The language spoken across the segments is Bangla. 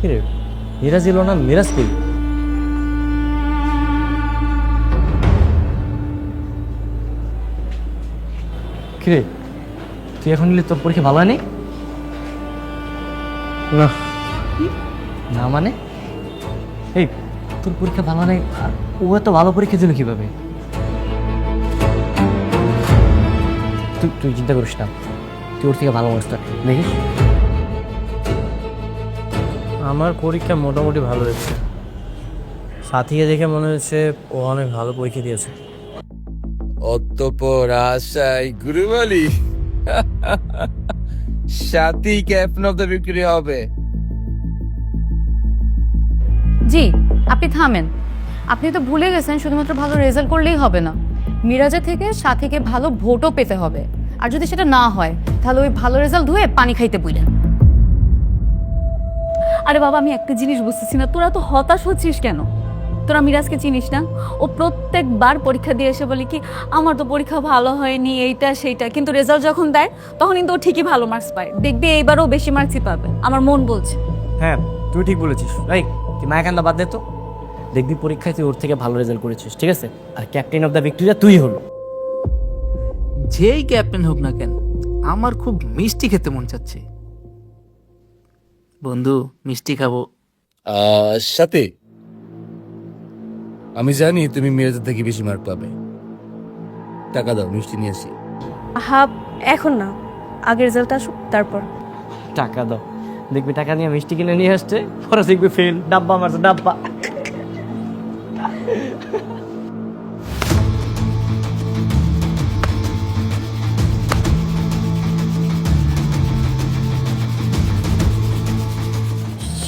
কিরে মিরাজ এলো না, মিরাজ কই? কিরে তুই এখন নিলে তোর পরীক্ষা ভালো হয়নি? না না মানে এই তোর পরীক্ষা ভালো নেই, ও এত ভালো পরীক্ষা দিল কিভাবে? তুই তুই চিন্তা করিস না, তুই ওর থেকে ভালো অবস্থা দেখিস। আমার পরীক্ষা মোটামুটি ভালো হয়েছে, সাথীকে দেখে মনে হচ্ছে ও অনেক ভালো পরীক্ষা দিয়েছে। অতঃপর আশাই গুরুবলি সাথী ক্যাপ্টেন অফ দ্য ভিক্টোরিয়া হবে। জি আপনি থামেন, আপনি তো ভুলে গেছেন শুধুমাত্র ভালো রেজাল্ট করলেই হবে না, মিরাজের থেকে সাথীকে ভালো ভোটও পেতে হবে। আর যদি সেটা না হয় তাহলে ওই ভালো রেজাল্ট ধুয়ে পানি খাইতে বললেন। আরে বাবা আমি একটা জিনিস বুঝতেছি না, তোরা তো হতাশ হচ্ছিস কেন? তোরা মিরাজকে চিনিস না? ও প্রত্যেকবার পরীক্ষা দিয়ে এসে বলে কি আমার তো পরীক্ষা ভালো হয়নি এইটা সেইটা, কিন্তু রেজাল্ট যখন দেয় তখন কিন্তু ও ঠিকই ভালো মার্কস পায়। দেখবি এইবারও বেশি মার্কসই পাবে, আমার মন বলছে। হ্যাঁ তুই ঠিক বলেছিস। এই তুই মায়া কান্দা বাদ দে তো, দেখবি পরীক্ষায় তুই ওর থেকে ভালো রেজাল্ট করেছিস, ঠিক আছে? আর ক্যাপ্টেন অফ দ্য ভিক্টোরিয়া তুই হলো। যেই ক্যাপ্টেন হোক না কেন, আমার খুব মিষ্টি খেতে মন চাচ্ছে। বন্ধু মিষ্টি খাবো। সাথে আমি জানি তুমি মিরাজের থেকে বেশি মার্ক পাবে, টাকা দাও মিষ্টি নিয়ে আসি। হাব এখন না, আগের রেজাল্ট আসুক তারপর। টাকা দাও, দেখবি টাকা নিয়ে মিষ্টি কিনে নিয়ে আসছে, পরে দেখবি ফেল, ডাব্বা মারছে ডাব্বা।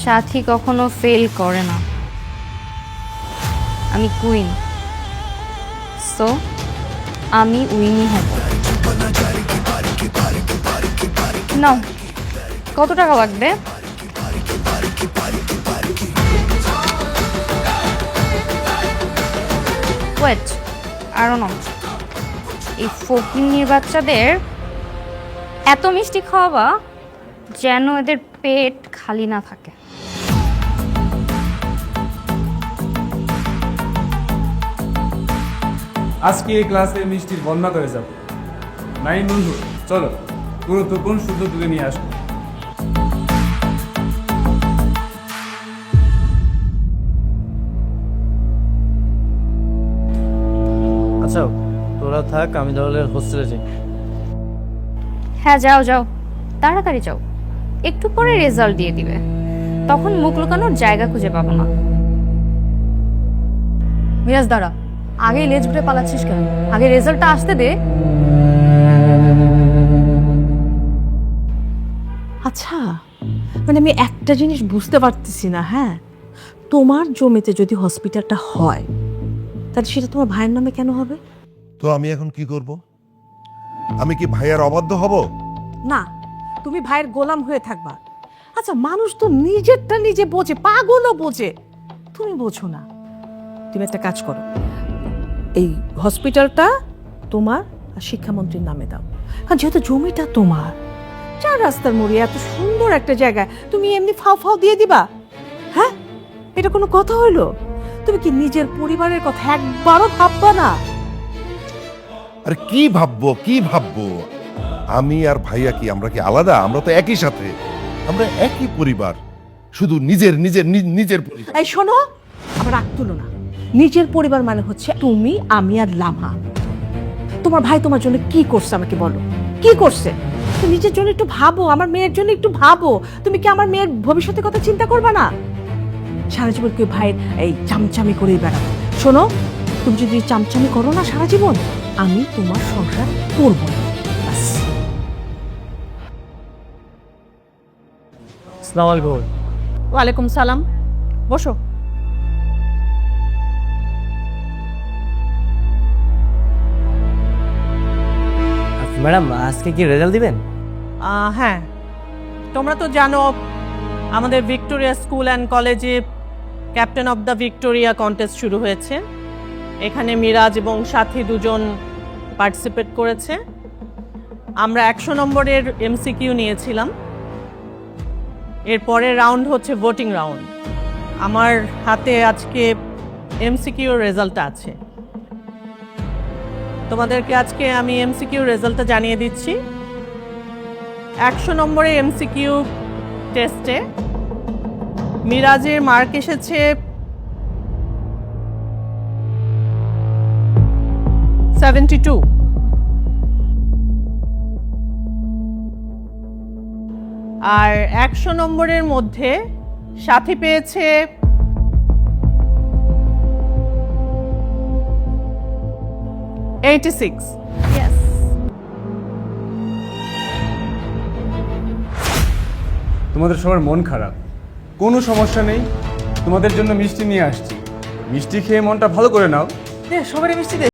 সাথী কখনো ফেল করে না, আমি কুইন, সো আমি উইনই হব। নাও কত টাকা লাগবে? ওয়েট আরো না, এই ফকিন্নির বাচ্চাদের এত মিষ্টি খাওয়াবা যেন এদের পেট খালি না থাকে। আজকে এই ক্লাসে মিষ্টির বন্যা করে যাব। নাই বন্ধু চলো, গুরুত্বপূর্ণ সূত্র তুলে নিয়ে আসবো। আচ্ছা তোরা থাক, আমি তাহলে হোস্টেলে যাই। হ্যাঁ যাও যাও, তাড়াতাড়ি যাও, একটু পরে রেজাল্ট দিয়ে দিবে, তখন মুখ লুকানোর জায়গা খুঁজে পাবো না। মিরাজ দাঁড়া, আগে লেজ ঘুরে পালাচ্ছিস কেন? আগে রেজাল্টটা আসতে দে। আচ্ছা মানে আমি একটা জিনিস বুঝতে পারতেছি না, হ্যাঁ তোমার জমিতে যদি হসপিটালটা হয় তাহলে সেটা তোমার ভাইয়ের নামে কেন হবে? তো আমি এখন কি করব? আমি কি ভাইয়ার অবাধ্য হব? না, তুমি ভাইয়ের গোলাম হয়ে থাকবা। আচ্ছা মানুষ তো নিজেরটা নিজে বোঝে, পাগলও বোঝে, তুমি বোঝো না। তুমি একটা কাজ করো, এই হসপিটালটা তোমার আর শিক্ষামন্ত্রীর নামে দাও। কারণ যেহেতু জমিটা তোমার, চার রাস্তার মোড়ে এত সুন্দর একটা জায়গায় তুমি এমনি ফাও ফাও দিয়ে দিবা? হ্যাঁ এটা কোনো কথা হইলো? তুমি কি নিজের পরিবারের কথা একবারও ভাববা না? আরে কি ভাববো কি ভাববো? আমি আর ভাইয়া কি আমরা কি আলাদা? আমরা তো একই সাথে, আমরা একই পরিবার, শুধু নিজের নিজের নিজের পরিবার। এই শোনো, আবার রাগ তুলো না। নিজের পরিবার মানে হচ্ছে তুমি, আমি আর লামা। তোমার ভাই তোমার জন্য কি করছে আমাকে বলো, কি করছে? তুমি নিজের জন্য একটু ভাবো, আমার মেয়ের জন্য একটু ভাবো। তুমি কি আমার মেয়ের ভবিষ্যতের কথা চিন্তা করবে না? সারা জীবন কেউ ভাইয়ের এই চামচামি করেই বেড়াবে। শোনো, তুমি যদি চামচামি করো না সারা জীবন, আমি তোমার সংসার করব না। ব্যাস। আসসালামু আলাইকুম। ওয়ালাইকুম সালাম, বসো। ম্যাডাম আজকে কি রেজাল্ট দিবেন? হ্যাঁ, তোমরা তো জানো আমাদের ভিক্টোরিয়া স্কুল অ্যান্ড কলেজে captain of the Victoria contest শুরু হয়েছে। এখানে মিরাজ এবং সাথী দুজন পার্টিসিপেট করেছে। আমরা 100 নম্বরের এমসিকিউ নিয়েছিলাম। এরপরের রাউন্ড হচ্ছে ভোটিং রাউন্ড। আমার হাতে আজকে এমসিকিউ রেজাল্ট আছে। তোমাদেরকে আজকে আমি এমসিকিউ রেজাল্টটা জানিয়ে দিচ্ছি। 100 নম্বরের এমসিকিউ টেস্টে মিরাজের মার্ক এসেছে 72। আর 100 নম্বরের মধ্যে সাথী পেয়েছে 86। ইয়েস। তোমাদের সবার মন খারাপ, কোনো সমস্যা নেই, তোমাদের জন্য মিষ্টি নিয়ে আসছি। মিষ্টি খেয়ে মনটা ভালো করে নাও। সবারই মিষ্টি দে।